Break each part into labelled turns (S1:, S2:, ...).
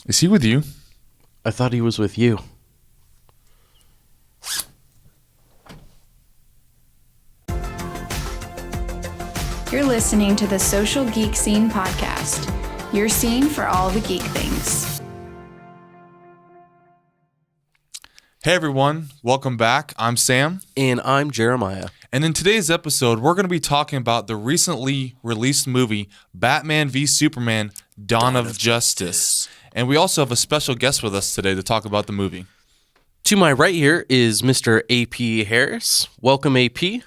S1: Is he with you?
S2: I thought he was with you.
S3: You're listening to the Social Geek Scene podcast, your scene for all the geek things.
S1: Hey everyone, welcome back. I'm Sam.
S2: And I'm Jeremiah.
S1: And in today's episode, we're going to be talking about the recently released movie, Batman v Superman, Dawn of Justice. And we also have a special guest with us today to talk about the movie.
S2: To my right here is Mr. AP Harris. Welcome, AP.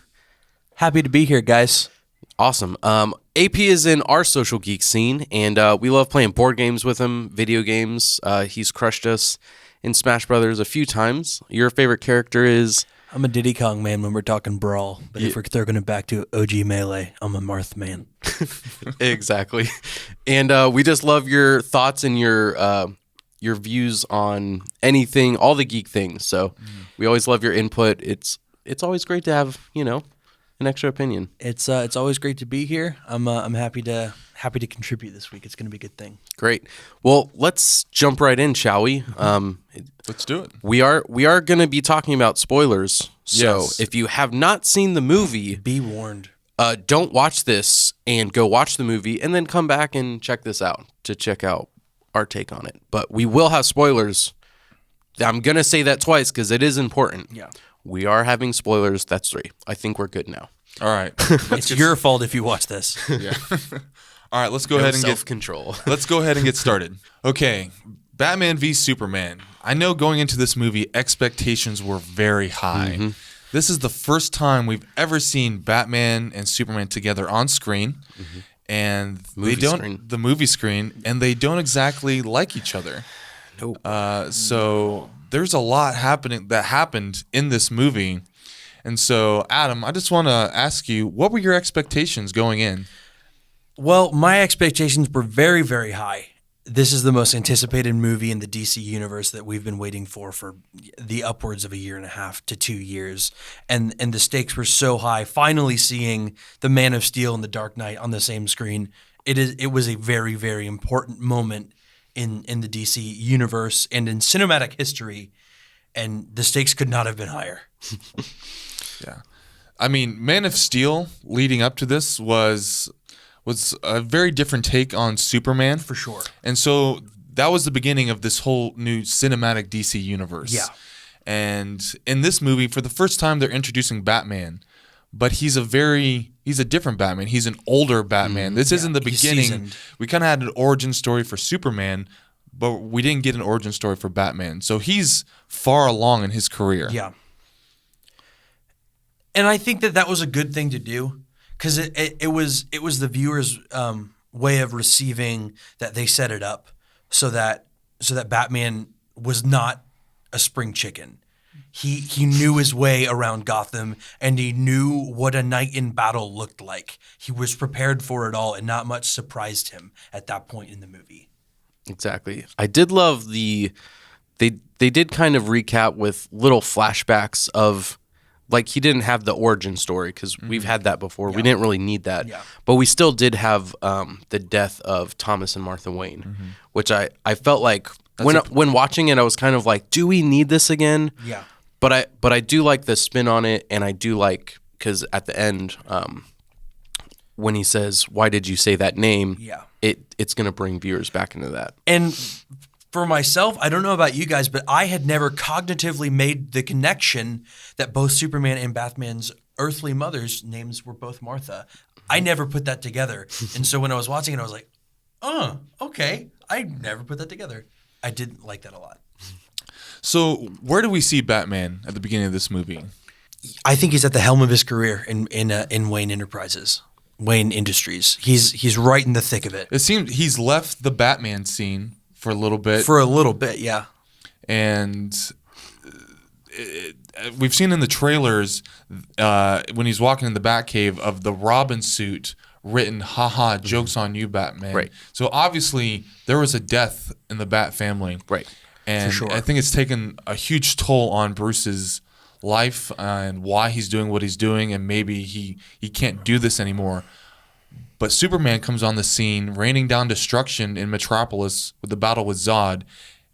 S4: Happy to be here, guys.
S2: Awesome. AP is in our social geek scene, and we love playing board games with him, video games. He's crushed us in Smash Brothers a few times. Your favorite character is?
S4: I'm a Diddy Kong man when we're talking Brawl, but if we're throwing it back to OG Melee, I'm a Marth man.
S2: Exactly. And we just love your thoughts and your views on anything, all the geek things. So we always love your input. It's always great to have, an extra opinion.
S4: It's always great to be here. I'm happy to contribute this week. It's going to be a good thing.
S2: Great. Well, let's jump right in, shall we?
S1: Let's do it.
S2: We are going to be talking about spoilers. So
S1: Yes.
S2: if you have not seen the movie,
S4: Be warned.
S2: don't watch this and go watch the movie and then come back and check this out to check out our take on it. But we will have spoilers. I'm going to say that twice because it is important.
S4: Yeah.
S2: We are having spoilers. That's 3. I think we're good now.
S1: All right.
S4: It's your fault if you watch this.
S1: Yeah. All right, let's go ahead and
S2: self-control.
S1: Let's go ahead and get started. Okay, Batman v Superman. I know going into this movie, expectations were very high.
S2: Mm-hmm.
S1: This is the first time we've ever seen Batman and Superman together on screen, and the movie screen, and they don't exactly like each other.
S2: Nope.
S1: So there's a lot that happened in this movie, and so Adam, I just want to ask you, what were your expectations going in?
S4: Well, my expectations were very, very high. This is the most anticipated movie in the DC universe that we've been waiting for the upwards of a year and a half to 2 years. And the stakes were so high. Finally seeing the Man of Steel and the Dark Knight on the same screen, it was a very, very important moment in the DC universe and in cinematic history. And the stakes could not have been higher.
S1: Yeah. I mean, Man of Steel leading up to this was a very different take on Superman.
S4: For sure.
S1: And so that was the beginning of this whole new cinematic DC universe.
S4: Yeah.
S1: And in this movie, for the first time, they're introducing Batman, but he's a different Batman. He's an older Batman. This isn't the beginning.
S4: Seasoned.
S1: We kind of had an origin story for Superman, but we didn't get an origin story for Batman. So he's far along in his career.
S4: Yeah. And I think that was a good thing to do. Because it was the viewer's way of receiving that they set it up so that Batman was not a spring chicken. He knew his way around Gotham and he knew what a night in battle looked like. He was prepared for it all and not much surprised him at that point in the movie.
S2: Exactly. I did love they did kind of recap with little flashbacks of, like, he didn't have the origin story because we've had that before. Yeah. We didn't really need that. Yeah. But we still did have the death of Thomas and Martha Wayne, which I felt like when watching it, I was kind of like, do we need this again?
S4: Yeah.
S2: But I do like the spin on it, and I do like, because at the end, when he says, why did you say that name?
S4: Yeah.
S2: It's going to bring viewers back into that.
S4: And for myself, I don't know about you guys, but I had never cognitively made the connection that both Superman and Batman's earthly mothers' names were both Martha. I never put that together. And so when I was watching it, I was like, oh, okay. I never put that together. I did like that a lot.
S1: So where do we see Batman at the beginning of this movie?
S4: I think he's at the helm of his career in Wayne Enterprises, Wayne Industries. He's right in the thick of it.
S1: It seems he's left the Batman scene for a little bit.
S4: Yeah.
S1: And we've seen in the trailers when he's walking in the Batcave of the Robin suit written, haha, joke's on you, Batman.
S2: Right.
S1: So obviously there was a death in the Bat family.
S2: Right.
S1: And
S4: For sure.
S1: I think it's taken a huge toll on Bruce's life and why he's doing what he's doing, and maybe he can't do this anymore. But Superman comes on the scene, raining down destruction in Metropolis with the battle with Zod,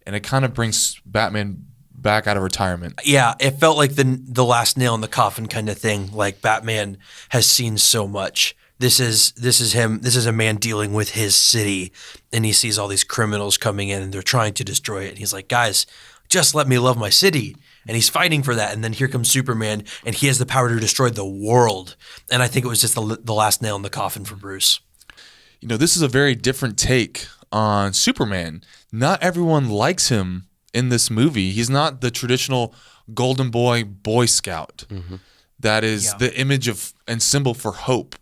S1: and it kind of brings Batman back out of retirement.
S4: Yeah, it felt like the last nail in the coffin kind of thing. Like Batman has seen so much. This is him. This is a man dealing with his city, and he sees all these criminals coming in, and they're trying to destroy it. And he's like, guys, just let me love my city. And he's fighting for that. And then here comes Superman, and he has the power to destroy the world. And I think it was just the last nail in the coffin for Bruce.
S1: You know, this is a very different take on Superman. Not everyone likes him in this movie. He's not the traditional golden boy scout.
S2: Mm-hmm.
S1: That is the image of and symbol for hope.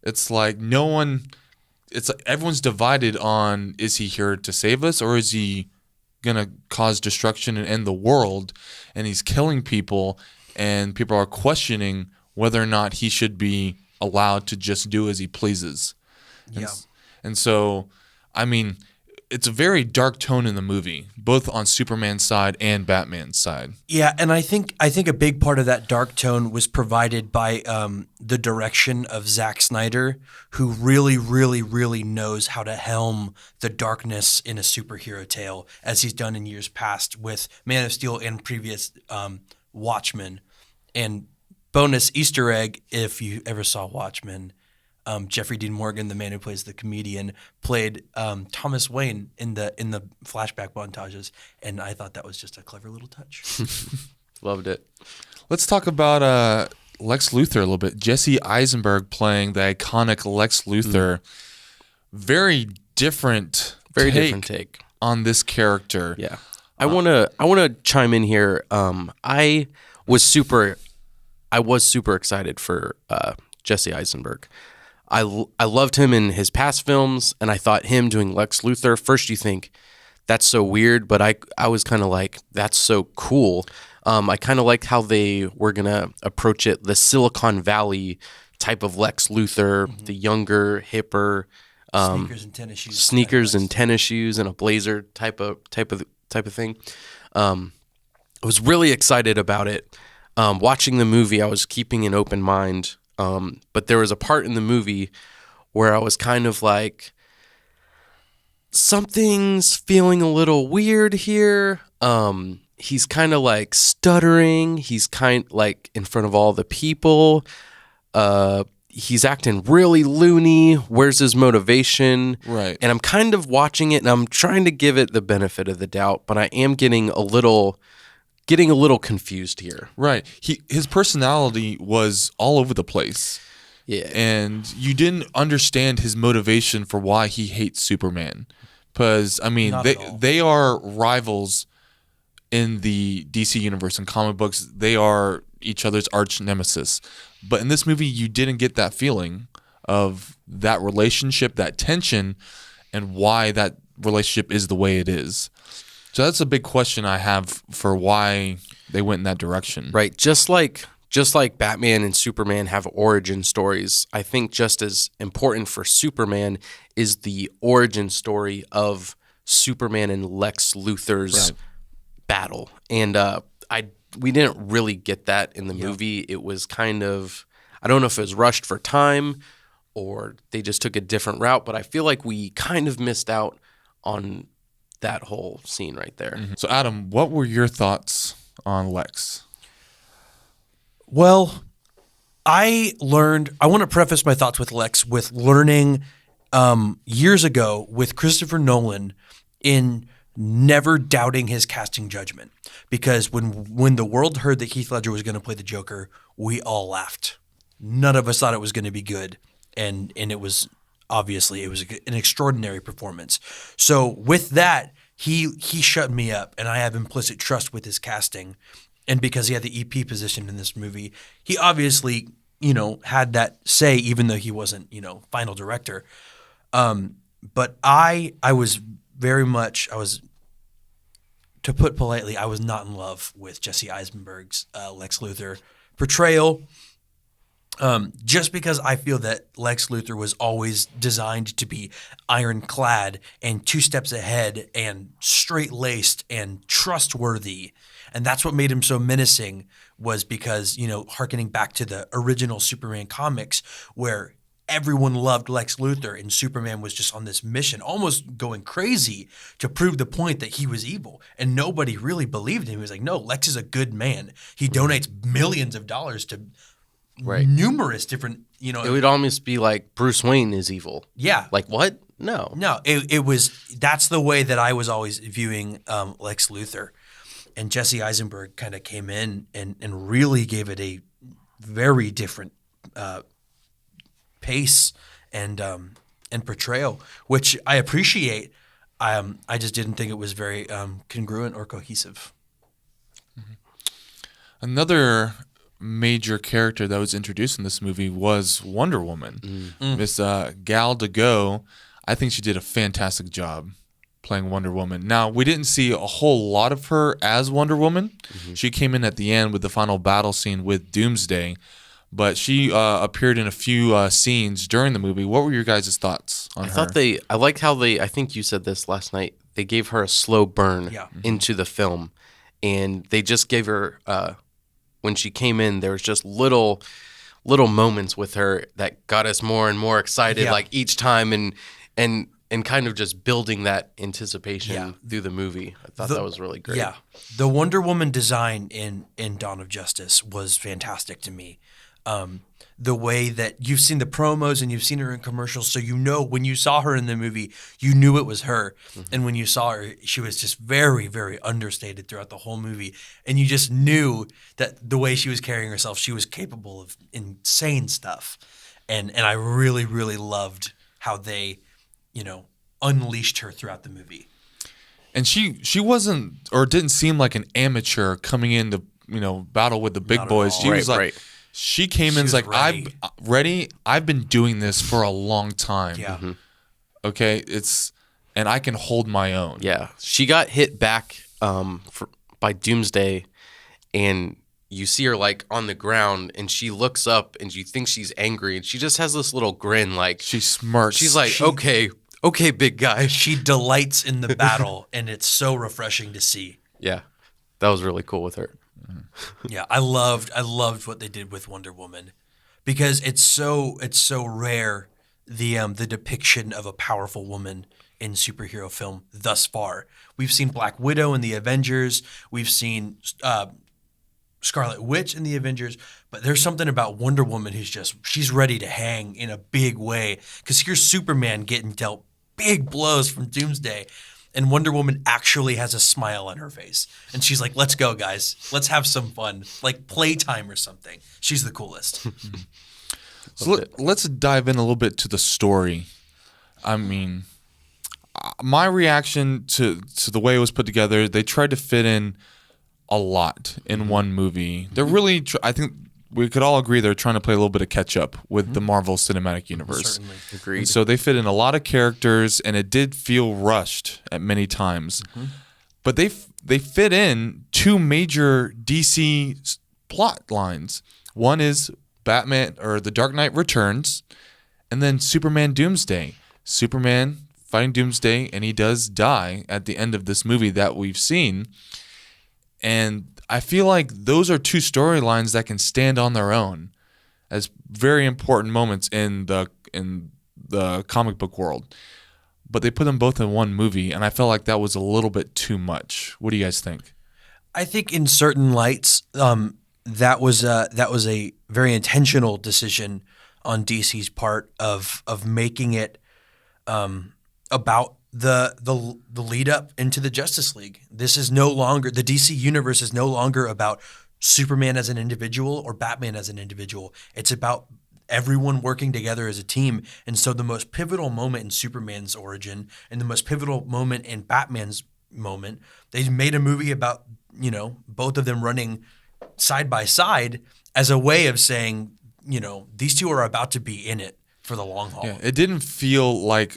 S1: It's like it's like everyone's divided on, is he here to save us, or is he going to cause destruction and end the world? And he's killing people, and people are questioning whether or not he should be allowed to just do as he pleases.
S4: Yeah.
S1: And so, I mean, it's a very dark tone in the movie, both on Superman's side and Batman's side.
S4: Yeah, and I think a big part of that dark tone was provided by the direction of Zack Snyder, who really, really, really knows how to helm the darkness in a superhero tale, as he's done in years past with Man of Steel and previous Watchmen. And bonus Easter egg, if you ever saw Watchmen, Jeffrey Dean Morgan, the man who plays the comedian, played Thomas Wayne in the flashback montages, and I thought that was just a clever little touch.
S2: Loved it.
S1: Let's talk about Lex Luthor a little bit. Jesse Eisenberg playing the iconic Lex Luthor. Very different
S2: take
S1: on this character.
S2: Yeah. I want to chime in here. I was super excited for Jesse Eisenberg. I loved him in his past films, and I thought him doing Lex Luthor, first you think, that's so weird, but I was kind of like, that's so cool. I kind of liked how they were going to approach it, the Silicon Valley type of Lex Luthor, the younger, hipper, sneakers and tennis shoes and a blazer type of thing. I was really excited about it. Watching the movie, I was keeping an open mind. But there was a part in the movie where I was kind of like, something's feeling a little weird here. He's kind of like stuttering. He's kind like in front of all the people. He's acting really loony. Where's his motivation?
S1: Right.
S2: And I'm kind of watching it, and I'm trying to give it the benefit of the doubt, but I am getting a little confused here.
S1: Right. His personality was all over the place.
S2: Yeah.
S1: And you didn't understand his motivation for why he hates Superman. Because, I mean, they are rivals in the DC universe and comic books. They are each other's arch nemesis. But in this movie, you didn't get that feeling of that relationship, that tension, and why that relationship is the way it is. So that's a big question I have for why they went in that direction.
S2: Right. Just like Batman and Superman have origin stories, I think just as important for Superman is the origin story of Superman and Lex Luthor's battle. And we didn't really get that in the movie. It was kind of, I don't know if it was rushed for time or they just took a different route, but I feel like we kind of missed out on that whole scene right there.
S1: Mm-hmm. So Adam, what were your thoughts on Lex?
S4: Well, I want to preface my thoughts with Lex with learning years ago with Christopher Nolan in never doubting his casting judgment. Because when the world heard that Heath Ledger was going to play the Joker, we all laughed. None of us thought it was going to be good. And it was obviously an extraordinary performance. So with that, he shut me up, and I have implicit trust with his casting. And because he had the EP position in this movie, he obviously, had that say, even though he wasn't, final director. But I was very much, to put politely, I was not in love with Jesse Eisenberg's Lex Luthor portrayal. Just because I feel that Lex Luthor was always designed to be ironclad and two steps ahead and straight-laced and trustworthy. And that's what made him so menacing, was because, hearkening back to the original Superman comics where everyone loved Lex Luthor and Superman was just on this mission, almost going crazy to prove the point that he was evil. And nobody really believed him. He was like, no, Lex is a good man. He donates millions of dollars to numerous different,
S2: It would almost be like Bruce Wayne is evil.
S4: Yeah.
S2: Like what? No.
S4: No, that's the way that I was always viewing Lex Luthor. And Jesse Eisenberg kind of came in and really gave it a very different pace and portrayal, which I appreciate. I just didn't think it was very congruent or cohesive.
S1: Another major character that was introduced in this movie was Wonder Woman. Miss Gal Gadot. I think she did a fantastic job playing Wonder Woman. Now, we didn't see a whole lot of her as Wonder Woman. She came in at the end with the final battle scene with Doomsday, but she appeared in a few scenes during the movie. What were your guys' thoughts on her?
S2: I liked how I think you said this last night, they gave her a slow burn into the film, and they just gave her, when she came in, there was just little moments with her that got us more and more excited, like each time, and kind of just building that anticipation through the movie. I thought that was really great.
S4: Yeah. The Wonder Woman design in Dawn of Justice was fantastic to me. The way that you've seen the promos and you've seen her in commercials, so when you saw her in the movie, you knew it was her. And when you saw her, she was just very, very understated throughout the whole movie. And you just knew that the way she was carrying herself, she was capable of insane stuff. And I really, really loved how they unleashed her throughout the movie.
S1: And she wasn't, or didn't seem like an amateur coming in to battle with the big boys. She was like, she came in and was like, ready. I'm ready. I've been doing this for a long time.
S4: Yeah.
S1: Okay, and I can hold my own.
S2: Yeah, she got hit back by Doomsday, and you see her like on the ground, and she looks up, and you think she's angry, and she just has this little grin, like
S1: she smirks.
S2: She's like, okay, big guy.
S4: She delights in the battle, and it's so refreshing to see.
S2: Yeah, that was really cool with her.
S4: Yeah, I loved what they did with Wonder Woman, because it's so rare, the depiction of a powerful woman in superhero film thus far. We've seen Black Widow in the Avengers. We've seen Scarlet Witch in the Avengers, but there's something about Wonder Woman she's ready to hang in a big way, because here's Superman getting dealt big blows from Doomsday, and Wonder Woman actually has a smile on her face. And she's like, let's go, guys. Let's have some fun. Like playtime or something. She's the coolest.
S1: So let's dive in a little bit to the story. I mean, my reaction to the way it was put together, they tried to fit in a lot in one movie. They're really, I think we could all agree they're trying to play a little bit of catch up with the Marvel Cinematic Universe.
S4: Certainly.
S2: Agreed.
S1: And so they fit in a lot of characters, and it did feel rushed at many times. But they fit in two major DC plot lines. One is Batman, or The Dark Knight Returns, and then Superman Doomsday. Superman fighting Doomsday, and he does die at the end of this movie that we've seen. And I feel like those are two storylines that can stand on their own as very important moments in the comic book world. But they put them both in one movie, and I felt like that was a little bit too much. What do you guys think?
S4: I think in certain lights, that was a very intentional decision on DC's part of making it about the lead up into the Justice League. This is no longer, the DC universe is no longer about Superman as an individual or Batman as an individual. It's about everyone working together as a team. And so the most pivotal moment in Superman's origin and the most pivotal moment in Batman's moment, they made a movie about, both of them running side by side as a way of saying, these two are about to be in it for the long haul.
S1: Yeah, it didn't feel like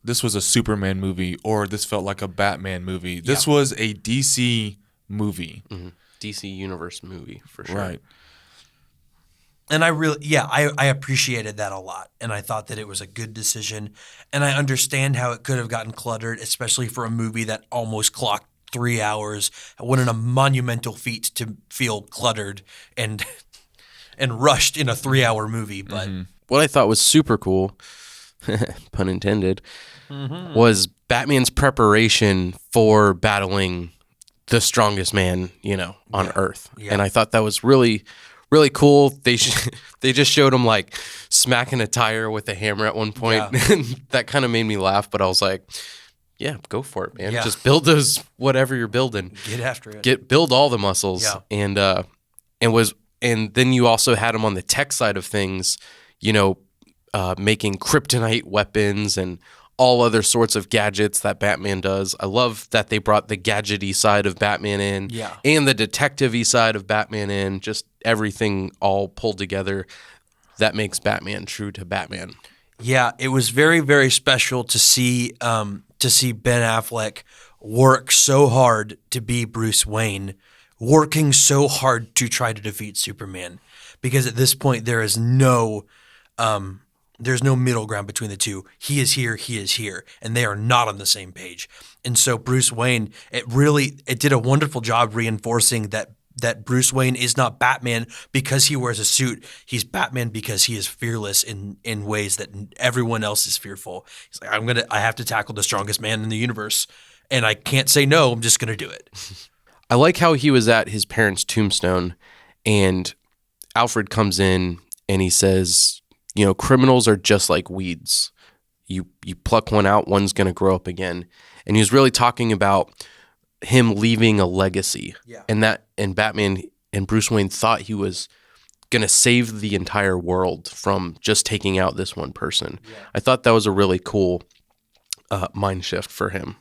S1: this was a Superman movie or this felt like a Batman movie. This was a DC movie.
S2: DC Universe movie, for sure.
S1: Right.
S4: And I appreciated that a lot. And I thought that it was a good decision. And I understand how it could have gotten cluttered, especially for a movie that almost clocked 3 hours. What a monumental feat to feel cluttered and rushed in a 3-hour movie. But
S2: what I thought was super cool, pun intended, was Batman's preparation for battling the strongest man, on Earth. Yeah. And I thought that was really, really cool. They just showed him like smacking a tire with a hammer at one point. Yeah. And that kind of made me laugh, but I was like, yeah, go for it, man. Yeah. Just build those, whatever you're building.
S4: Get after it.
S2: Build all the muscles. Yeah. And then you also had him on the tech side of things, making kryptonite weapons and all other sorts of gadgets that Batman does. I love that they brought the gadgety side of Batman in, and the detective-y side of Batman in, just everything all pulled together that makes Batman true to Batman.
S4: Yeah, it was very, very special to see Ben Affleck work so hard to be Bruce Wayne, working so hard to try to defeat Superman, because at this point there's no middle ground between the two. He is here, and they are not on the same page. And so Bruce Wayne, it did a wonderful job reinforcing that Bruce Wayne is not Batman because he wears a suit. He's Batman because he is fearless in ways that everyone else is fearful. He's like, I have to tackle the strongest man in the universe, and I can't say no. I'm just gonna do it.
S2: I like how he was at his parents' tombstone, and Alfred comes in and he says, criminals are just like weeds. You pluck one out, one's going to grow up again. And he was really talking about him leaving a legacy. Yeah. And Batman and Bruce Wayne thought he was going to save the entire world from just taking out this one person. Yeah. I thought that was a really cool mind shift for him.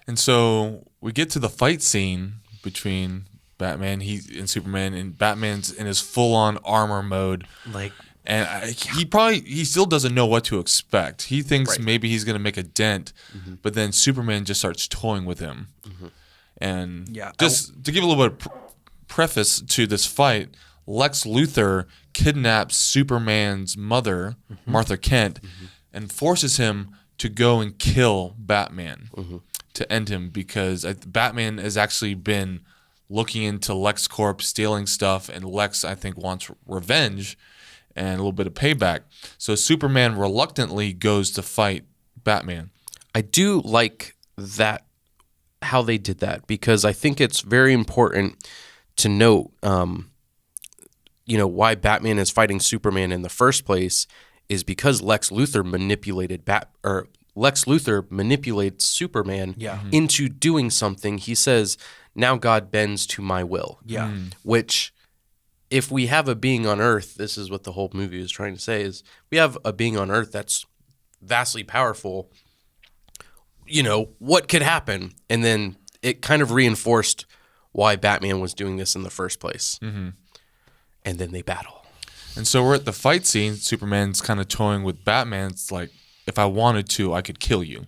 S1: And so we get to the fight scene between Batman and Superman, and Batman's in his full-on armor mode. And he still doesn't know what to expect. He thinks maybe he's going to make a dent, but then Superman just starts toying with him. And just to give a little bit of preface to this fight, Lex Luthor kidnaps Superman's mother, Martha Kent, and forces him to go and kill Batman to end him, because Batman has actually been looking into LexCorp stealing stuff, and Lex, I think, wants revenge and a little bit of payback. So Superman reluctantly goes to fight Batman.
S2: I do like that, how they did that, because I think it's very important to note, why Batman is fighting Superman in the first place is because Lex Luthor manipulates Superman into doing something. He says, "Now God bends to my will."
S4: Yeah.
S2: Which, if we have a being on Earth, this is what the whole movie is trying to say, is we have a being on Earth that's vastly powerful. What could happen? And then it kind of reinforced why Batman was doing this in the first place. And then they battle.
S1: And so we're at the fight scene. Superman's kind of toying with Batman. It's like, if I wanted to, I could kill you.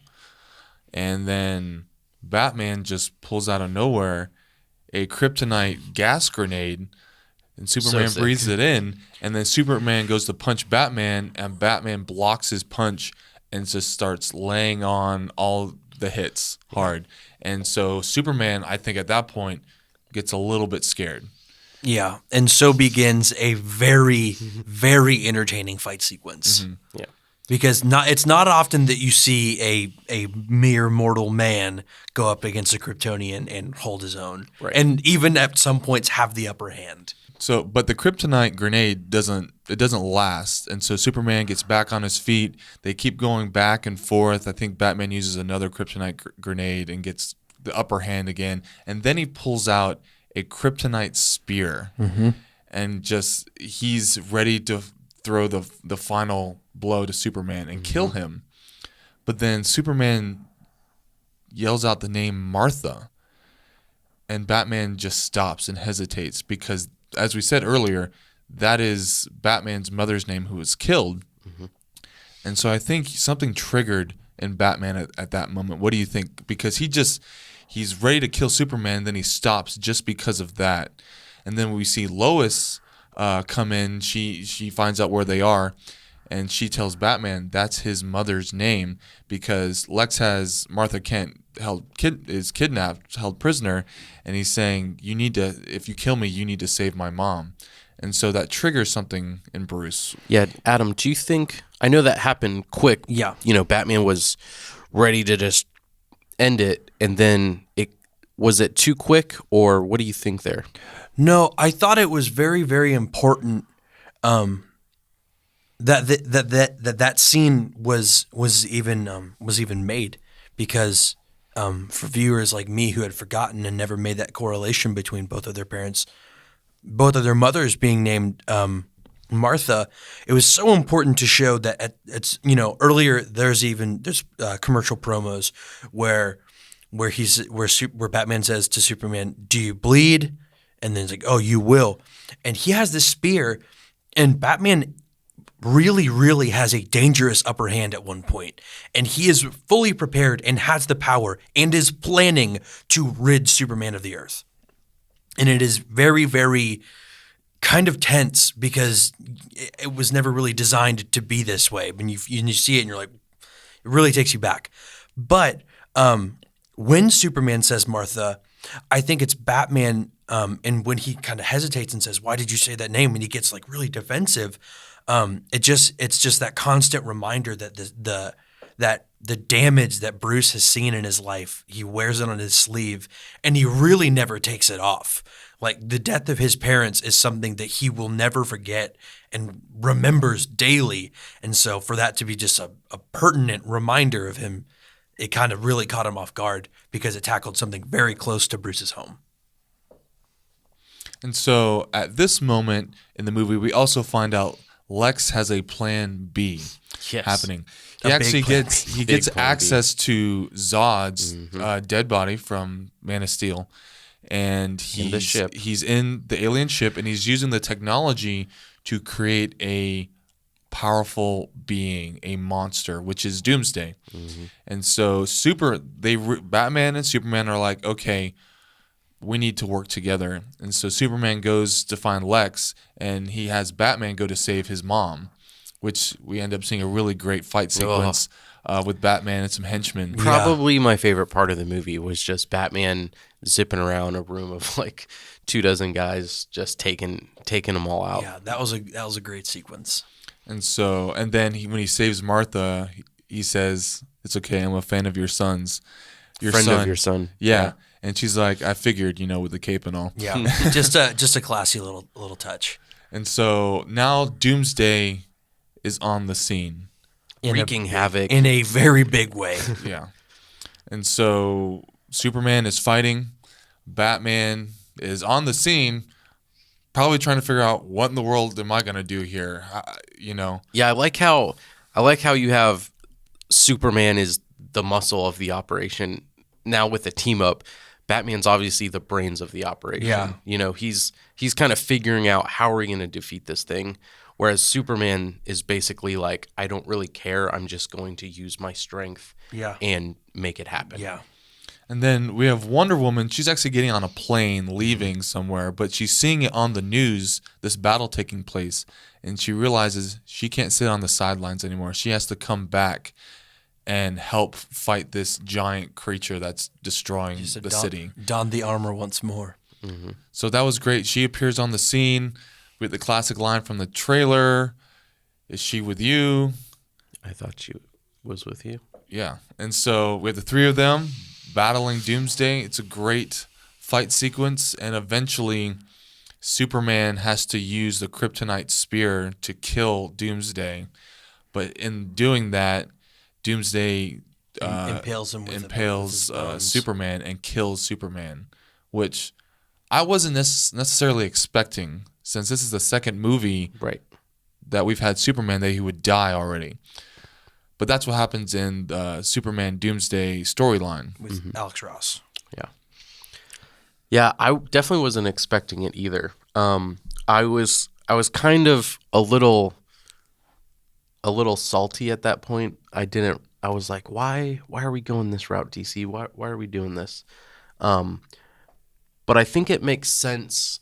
S1: And then Batman just pulls out of nowhere a kryptonite gas grenade, and Superman breathes it in, and then Superman goes to punch Batman, and Batman blocks his punch and just starts laying on all the hits hard. And so Superman, I think at that point, gets a little bit scared.
S4: Yeah, and so begins a very, very entertaining fight sequence.
S2: Yeah.
S4: Because it's not often that you see a mere mortal man go up against a Kryptonian and hold his own, and even at some points have the upper hand.
S1: So, but the kryptonite grenade doesn't last, and so Superman gets back on his feet. They keep going back and forth. I think Batman uses another kryptonite grenade and gets the upper hand again, and then he pulls out a kryptonite spear, and he's ready to throw the final blow to Superman and kill him. But then Superman yells out the name Martha, and Batman just stops and hesitates because, as we said earlier, that is Batman's mother's name who was killed. And so I think something triggered in Batman at that moment. What do you think? Because he's ready to kill Superman, then he stops just because of that. And then we see Lois come in. She finds out where they are, and she tells Batman that's his mother's name, because Lex has Martha Kent kidnapped, held prisoner, and he's saying, if you kill me, you need to save my mom. And so that triggers something in Bruce.
S2: Yeah, Adam, do you think, I know that happened quick.
S4: Yeah.
S2: Batman was ready to just end it, and then was it too quick, or what do you think there?
S4: No, I thought it was very, very important that scene was even made, because for viewers like me who had forgotten and never made that correlation between both of their parents, both of their mothers being named Martha, it was so important to show that earlier there's commercial promos where Batman says to Superman, "Do you bleed?" And then it's like, "Oh, you will." And he has this spear, and Batman really, really has a dangerous upper hand at one point. And he is fully prepared and has the power and is planning to rid Superman of the Earth. And it is very, very kind of tense, because it was never really designed to be this way. When you see it and you're like, it really takes you back. But when Superman says Martha, I think it's Batman, and when he kind of hesitates and says, "Why did you say that name?" and he gets like really defensive, it's just that constant reminder that the damage that Bruce has seen in his life, he wears it on his sleeve, and he really never takes it off. Like, the death of his parents is something that he will never forget and remembers daily. And so for that to be just a pertinent reminder of him, it kind of really caught him off guard, because it tackled something very close to Bruce's home.
S1: And so at this moment in the movie, we also find out Lex has a plan B happening. He actually gets access to Zod's dead body from Man of Steel, and he's in the alien ship, and he's using the technology to create a powerful being, a monster, which is Doomsday. And so Batman and Superman are like, okay, we need to work together. And so Superman goes to find Lex, and he has Batman go to save his mom, which we end up seeing a really great fight sequence with Batman and some henchmen.
S2: Probably my favorite part of the movie was just Batman zipping around a room of like 24 guys, just taking them all out.
S4: Yeah, that was a great sequence.
S1: And then when he saves Martha, he says, "It's okay, I'm a fan of your son's."
S2: Friend of your son.
S1: Yeah. And she's like, "I figured, with the cape and all."
S4: Yeah, just a classy little touch.
S1: And so now Doomsday is on the scene,
S2: wreaking havoc
S4: in a very big way.
S1: Yeah. And so Superman is fighting. Batman is on the scene, probably trying to figure out, what in the world am I going to do here?
S2: Yeah, I like how you have Superman is the muscle of the operation. Now with the team up, Batman's obviously the brains of the operation. Yeah. He's kind of figuring out, how are we going to defeat this thing? Whereas Superman is basically like, I don't really care. I'm just going to use my strength and make it happen.
S4: Yeah.
S1: And then we have Wonder Woman. She's actually getting on a plane, leaving somewhere, but she's seeing it on the news, this battle taking place, and she realizes she can't sit on the sidelines anymore. She has to come back and help fight this giant creature that's destroying the city.
S4: Don the armor once more.
S1: Mm-hmm. So that was great. She appears on the scene with the classic line from the trailer, "Is she with you?"
S2: I thought she was with you.
S1: Yeah. And so we have the three of them battling Doomsday. It's a great fight sequence, and eventually Superman has to use the kryptonite spear to kill Doomsday. But in doing that, Doomsday
S4: impales
S1: Superman and kills Superman, which I wasn't necessarily expecting, since this is the second movie that we've had Superman that he would die already. But that's what happens in the Superman Doomsday storyline
S4: with Alex Ross.
S2: Yeah. Yeah, I definitely wasn't expecting it either. I was kind of a little salty at that point. I was like, why are we going this route, DC? Why are we doing this? But I think it makes sense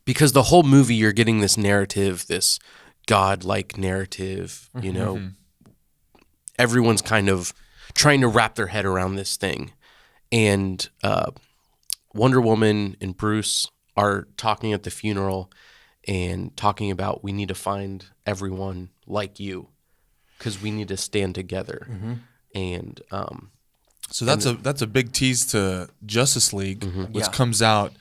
S2: because the whole movie you're getting this narrative, this godlike narrative, everyone's kind of trying to wrap their head around this thing. And Wonder Woman and Bruce are talking at the funeral and talking about, we need to find everyone like you because we need to stand together. And
S1: so that's a big tease to Justice League, which comes out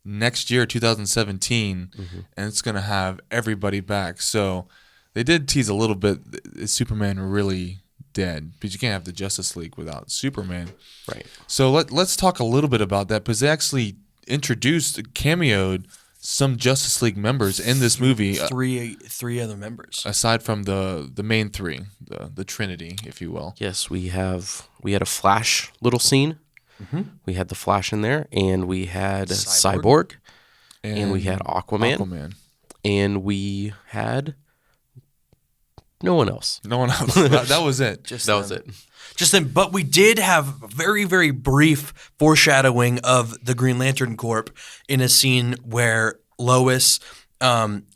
S1: next year, 2017, and it's going to have everybody back. So they did tease a little bit, is Superman really dead? Because you can't have the Justice League without Superman.
S2: Right.
S1: So let's talk a little bit about that, because they actually cameoed some Justice League members in this movie.
S4: Three other members.
S1: Aside from the main three, the Trinity, if you will.
S2: Yes, we had a Flash little scene. We had the Flash in there, and we had Cyborg, and we had Aquaman, and we had no one else.
S1: That was it.
S2: That was it.
S4: Just then, but we did have very, very brief foreshadowing of the Green Lantern Corp in a scene where Lois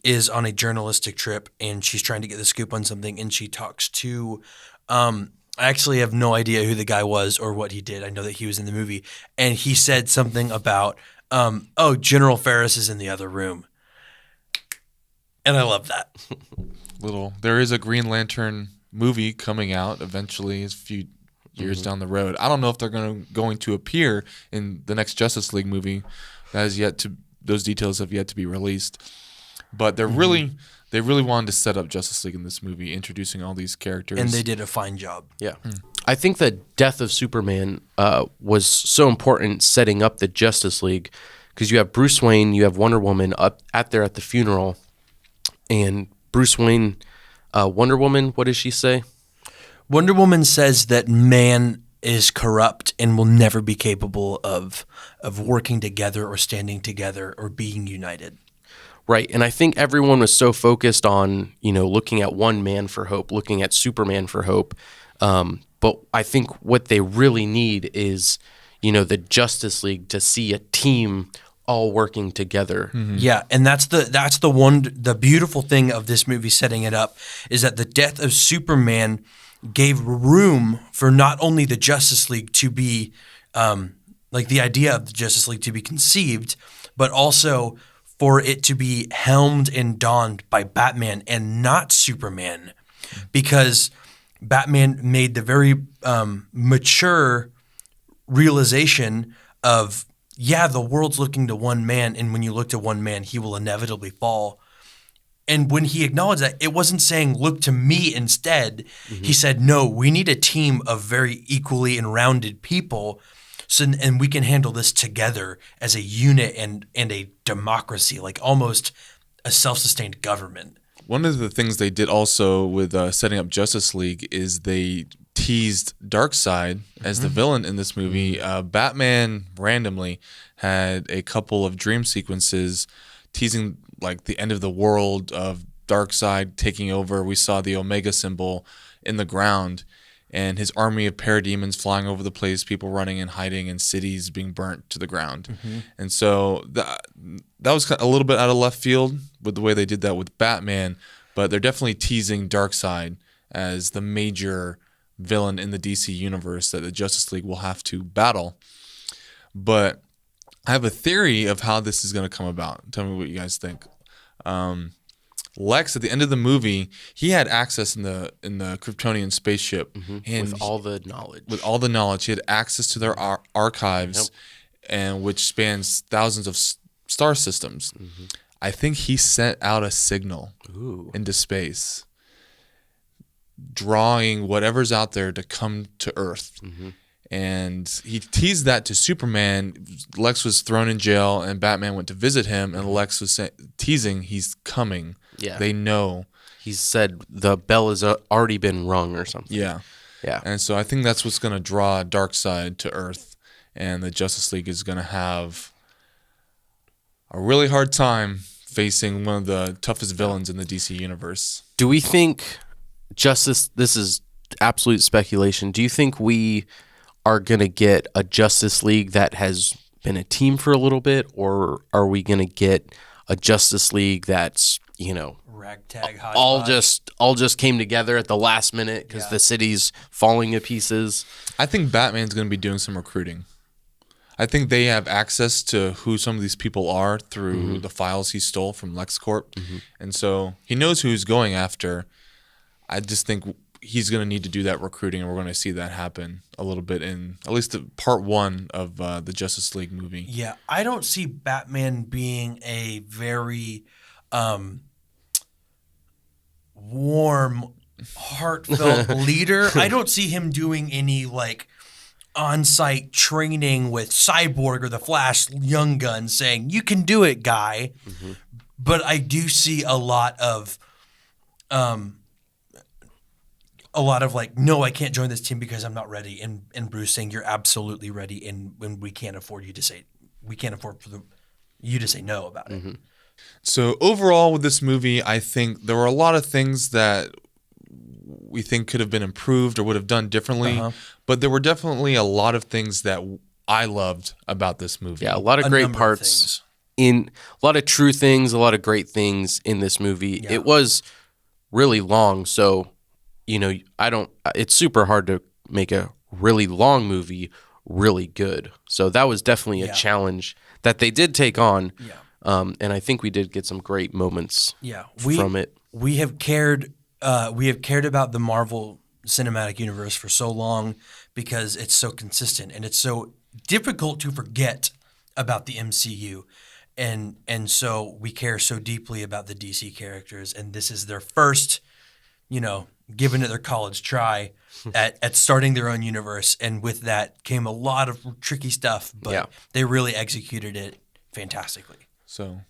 S4: is on a journalistic trip and she's trying to get the scoop on something, and she talks to I actually have no idea who the guy was or what he did. I know that he was in the movie, and he said something about General Ferris is in the other room, and I love that.
S1: There is a Green Lantern movie coming out eventually, a few years down the road. I don't know if they're going to appear in the next Justice League movie. Those details have yet to be released. But they really wanted to set up Justice League in this movie, introducing all these characters.
S4: And they did a fine job.
S2: Yeah. I think the death of Superman was so important setting up the Justice League, because you have Bruce Wayne, you have Wonder Woman up at the funeral, and Bruce Wayne, Wonder Woman, what does she say?
S4: Wonder Woman says that man is corrupt and will never be capable of working together or standing together or being united.
S2: Right, and I think everyone was so focused on, looking at one man for hope, looking at Superman for hope. But I think what they really need is, the Justice League to see a team all working together.
S4: Yeah, and that's the beautiful thing of this movie setting it up, is that the death of Superman gave room for not only the Justice League to be the idea of the Justice League to be conceived, but also for it to be helmed and donned by Batman and not Superman, because Batman made the very mature realization of, the world's looking to one man, and when you look to one man, he will inevitably fall. And when he acknowledged that, it wasn't saying, look to me instead. He said, no, we need a team of very equally and rounded people, and we can handle this together as a unit and a democracy, like almost a self-sustained government.
S1: One of the things they did also with setting up Justice League is they teased Darkseid as the villain in this movie. Batman randomly had a couple of dream sequences teasing the end of the world of Darkseid taking over. We saw the Omega symbol in the ground and his army of parademons flying over the place, people running and hiding, and cities being burnt to the ground. And so that was a little bit out of left field with the way they did that with Batman, but they're definitely teasing Darkseid as the major villain in the DC universe that the Justice League will have to battle. But I have a theory of how this is going to come about. Tell me what you guys think. Lex, at the end of the movie, he had access in the Kryptonian spaceship, and
S2: with all the knowledge.
S1: With all the knowledge, he had access to their archives, and which spans thousands of star systems. I think he sent out a signal into space, drawing whatever's out there to come to Earth. And he teased that to Superman. Lex was thrown in jail, and Batman went to visit him, and Lex was teasing he's coming.
S2: Yeah.
S1: They know.
S2: He said the bell has already been rung or something.
S1: Yeah.
S2: Yeah.
S1: And so I think that's what's going to draw Darkseid to Earth, and the Justice League is going to have a really hard time facing one of the toughest villains in the DC universe.
S2: Do we think this is absolute speculation, do you think we are going to get a Justice League that has been a team for a little bit, or are we going to get a Justice League that's,
S4: Ragtag
S2: all
S4: hodgepodge.
S2: just came together at the last minute because the city's falling to pieces.
S1: I think Batman's going to be doing some recruiting. I think they have access to who some of these people are through the files he stole from LexCorp. And so he knows who he's going after. I just think he's going to need to do that recruiting, and we're going to see that happen a little bit in at least part 1 of the Justice League movie.
S4: Yeah, I don't see Batman being a very warm, heartfelt leader. I don't see him doing any like on-site training with Cyborg or the Flash Young Gun saying, "You can do it, guy." But I do see a lot of like, "No, I can't join this team because I'm not ready." And Bruce saying, "You're absolutely ready, and when we can't afford you to say you to say no about it."
S1: So overall with this movie, I think there were a lot of things that we think could have been improved or would have done differently, but there were definitely a lot of things that I loved about this movie.
S2: Yeah, a lot of great parts, a lot of true things, a lot of great things in this movie. Yeah. It was really long, so it's super hard to make a really long movie really good. So that was definitely a challenge that they did take on. Yeah. And I think we did get some great moments from it.
S4: We have cared about the Marvel Cinematic Universe for so long because it's so consistent and it's so difficult to forget about the MCU. And so we care so deeply about the DC characters, and this is their first, giving it their college try at starting their own universe. And with that came a lot of tricky stuff, but they really executed it fantastically.
S1: So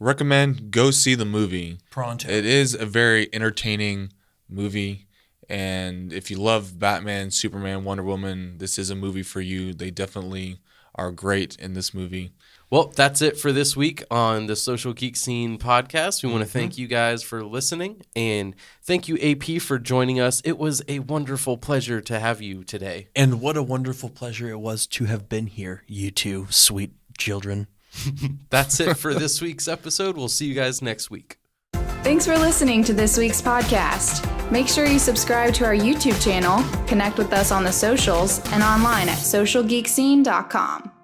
S1: recommend go see the movie.
S4: Pronto.
S1: It is a very entertaining movie, and if you love Batman, Superman, Wonder Woman, this is a movie for you. They definitely are great in this movie.
S2: Well, that's it for this week on the Social Geek Scene podcast. We want to thank you guys for listening, and thank you, AP, for joining us. It was a wonderful pleasure to have you today.
S4: And what a wonderful pleasure it was to have been here, you two sweet children.
S2: That's it for this week's episode. We'll see you guys next week.
S3: Thanks for listening to this week's podcast. Make sure you subscribe to our YouTube channel, connect with us on the socials, and online at socialgeekscene.com.